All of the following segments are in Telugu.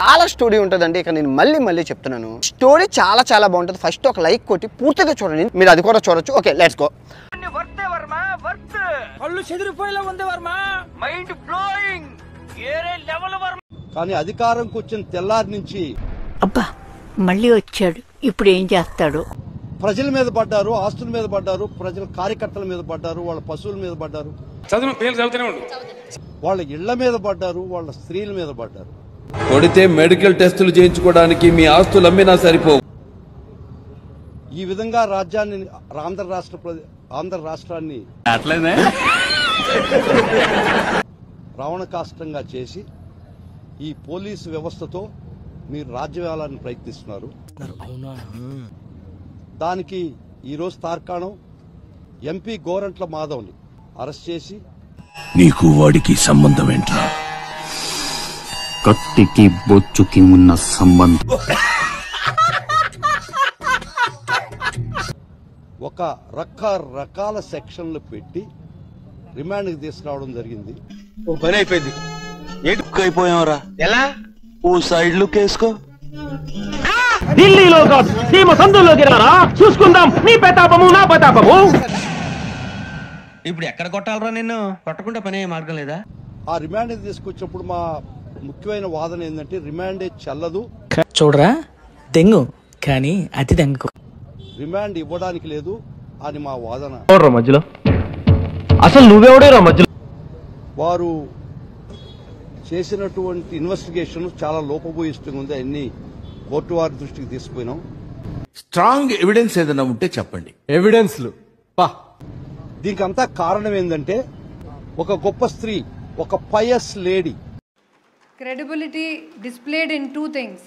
చాలా స్టోరీ ఉంటుందండి. ఇక నేను మళ్ళీ చెప్తున్నాను, స్టోరీ చాలా బాగుంటుంది. ఫస్ట్ ఒక లైక్ కొట్టి పూర్తిగా చూడండి, మీరు అది కూడా చూడొచ్చు. Okay, let's go. కానీ అధికారంకి వచ్చిన తెల్లారి నుంచి అబ్బా మళ్ళీ వచ్చాడు, ఇప్పుడు ఏం చేస్తాడు? ప్రజల మీద పడ్డారు, ఆస్తుల మీద పడ్డారు, ప్రజల కార్యకర్తల మీద పడ్డారు, వాళ్ళ పశువుల మీద పడ్డారు, వాళ్ళ ఇళ్ల మీద పడ్డారు, వాళ్ళ స్త్రీల మీద పడ్డారు. కొడితే మెడికల్ టెస్టులు చేయించుకోవడానికి మీ ఆస్తులు అమ్మినా సరిపోవు. ఈ విధంగా రాజ్యాన్ని ఆంధ్ర రాష్ట్రాన్ని రావణ కాష్టంగా చేసి ఈ పోలీసు వ్యవస్థతో మీరు రాజ్యవేలాన్ని ప్రయత్నిస్తున్నారు. దానికి ఈరోజు తార్కాణం ఎంపీ గోరంట్ల మాధవ్ని అరెస్ట్ చేసి, నీకు వాడికి సంబంధం ఏంట్రా? కత్తికి బొచ్చుకి ఉన్న సంబంధం. ఒక రకరకాల సెక్షన్లు పెట్టి రిమాండ్కి తీసుకురావడం జరిగింది. ఓ పని అయిపోయింది. అయిపోయావరా? ఎలా? ఓ సైడ్ లుక్ వేసుకో. ఢిల్లీలో కాదు, సీమ సందుల్లోకి రారా, చూసుకుందాం నీ ప్రతాపము నా ప్రతాపము. ఇప్పుడు ఎక్కడ కొట్టాలరా? నిన్ను కొట్టకుండా పని అయ్యే మార్గం లేదా? ఆ రిమాండ్ తీసుకొచ్చినప్పుడు మా ముఖ్యమైన వాదన ఏంటంటే రిమాండే చెల్లదు. చూడరా దెంగు కానీ అతి దెంగకు రిమాండ్ ఇవ్వడానికి లేదు అని మా వాదన. మధ్యలో అసలు నువ్వెవడేరా మధ్యలో? వారు చేసినటువంటి ఇన్వెస్టిగేషన్ చాలా లోపభూయిష్టంగా ఉంది. అన్ని కోర్టు వారి దృష్టికి తీసుకుపోయినాం. స్ట్రాంగ్ ఎవిడెన్స్ ఏదైనా ఉంటే చెప్పండి. ఎవిడెన్స్లు దీనికి అంతా కారణం ఏంటంటే ఒక గొప్ప స్త్రీ, ఒక pious lady. Credibility displayed in 2 things.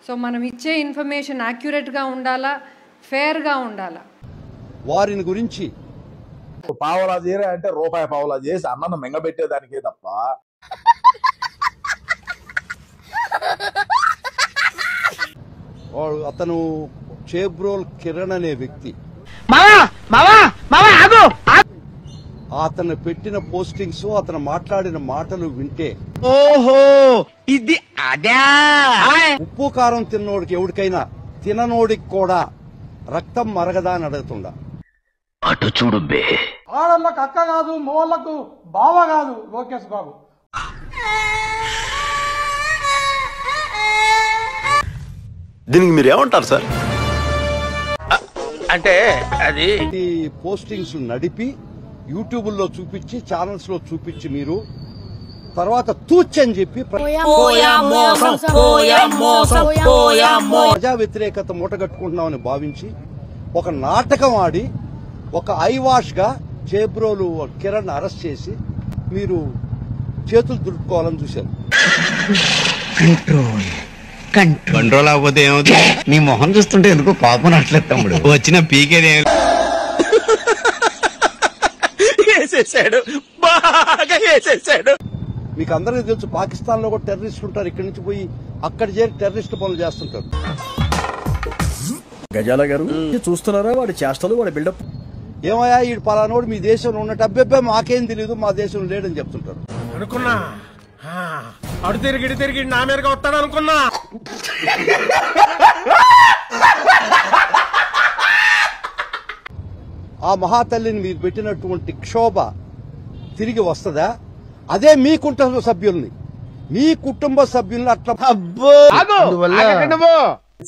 So మనం ఇచ్చే ఇన్ఫర్మేషన్ యాక్యురేట్గా ఉండాలా, ఫేర్గా ఉండాలా. వారిని గురించి పావలా చేయరా అంటే రూపాయి పావలా చేసి అన్నను మెంగబెట్టేదానికే తప్ప అతను చేబ్రోల్ కిరణ్ అనే వ్యక్తి, అతను పెట్టిన పోస్టింగ్స్, అతను మాట్లాడిన మాటలు వింటే ఓహో ఇది అదా. ఉప్పు కారం తిన్నోడికి ఎవరికైనా తిననోడికి కూడా రక్తం మరగదా అని అడుగుతుండా. అటు చూడు బే. ఆడళ్ళకు అక్క కాదు, మోళ్ళకు బావ కాదు లోకేష్ బాబు. దీనికి మీరు ఏమంటారు సార్? అంటే అది ఈ పోస్టింగ్స్ నడిపి యూట్యూబ్ లో చూపించి, ఛానల్స్ లో చూపించి, మీరు తర్వాత తూచని చెప్పి ప్రజా వ్యతిరేకత మూటగట్టుకుంటున్నామని భావించి ఒక నాటకం ఆడి ఒక ఐవాష్ గా చేబ్రోలు కిరణ్ అరెస్ట్ చేసి మీరు చేతులు దులుపుకోవాలని చూశారు. కంట్రోల్ అవ్వదు. ఏమవుతుంది? నీ మొహం చూస్తుంటే ఎందుకో కోపం అట్లేదు తమ్ముడు. వచ్చిన పీకేది వేసేసాడు, బాగా వేసేసాడు. మీకు అందరికీ తెలుసు, పాకిస్తాన్ లో కూడా టెర్రరిస్టులు ఉంటారు. ఇక్కడి నుంచి పోయి అక్కడ చేరి టెర్రరిస్ట్ పనులు చేస్తుంటారు. గజాల గారు చూస్తున్నారా వాడి చేష్టలు, వాడి బిల్డప్? ఏమయ్యా ఈ పలానోడు మీ దేశంలో ఉన్నట్టు, అబ్బెబ్బే మాకేం తెలియదు, మా దేశంలో లేడని చెప్తుంటారు. అనుకున్నా అడు తిరిగి నా మీదగా వస్తాడు అనుకున్నా. ఆ మహాతల్లిని మీరు పెట్టినటువంటి క్షోభ తిరిగి వస్తుందా? అదే మీ కుటుంబ సభ్యుల్ని అట్లా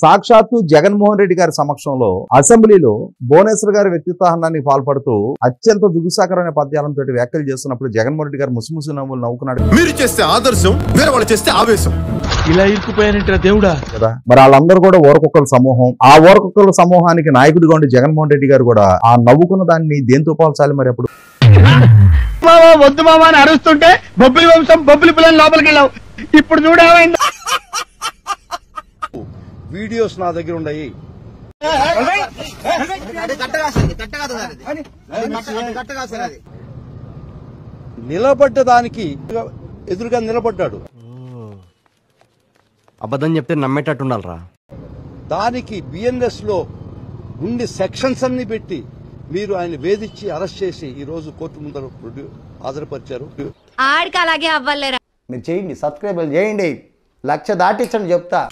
సాక్షాత్తు జగన్మోహన్ రెడ్డి గారి సమక్షంలో అసెంబ్లీలో భువనేశ్వర్ గారి వ్యక్తిత్వహానానికి పాల్పడుతూ అత్యంత జుగుసాకరమైన పద్యాలంతో వ్యాఖ్యలు చేస్తున్నప్పుడు జగన్మోహన్ రెడ్డి గారు ముసిముసి నవ్వులు నవ్వుకున్నాడు. మీరు చేస్తే ఆదర్శం, వేరే వాళ్ళు చేస్తే ఆవేశం. ఇలా ఇరుక్కుపోయానంటే దేవుడా కదా. మరి వాళ్ళందరూ కూడా ఓరకొక్కల సమూహం. ఆ ఓరకొక్కల సమూహానికి నాయకుడిగా ఉండి జగన్మోహన్ రెడ్డి గారు కూడా ఆ నవ్వుకున్న దాన్ని దేంతో పోల్చాలి? మరి అప్పుడు వద్దు మామ అని అరుస్తుంటే బొబ్బిలి వంశం బొబ్బిలి పిల్లలు లోపలికి వెళ్ళావు. ఇప్పుడు చూడేమైంది? వీడియోస్ నా దగ్గర ఉన్నాయి. నిలబడ్డ దానికి ఎదురుగా నిలబడ్డాడు. అబద్ధం చెప్తే నమ్మేటట్టు ఉండాలరా. దానికి బిఎన్ఎస్ లో ఉండి సెక్షన్స్ అన్ని పెట్టి మీరు ఆయన వేధించి అరెస్ట్ చేసి ఈ రోజు కోర్టు ముందర హాజరుపరిచారు. ఆడికి అలాగే అవ్వలేరా? మీరు చేయండి, సబ్స్క్రైబ్ చేయండి. లక్ష దాటించండి చెప్తా.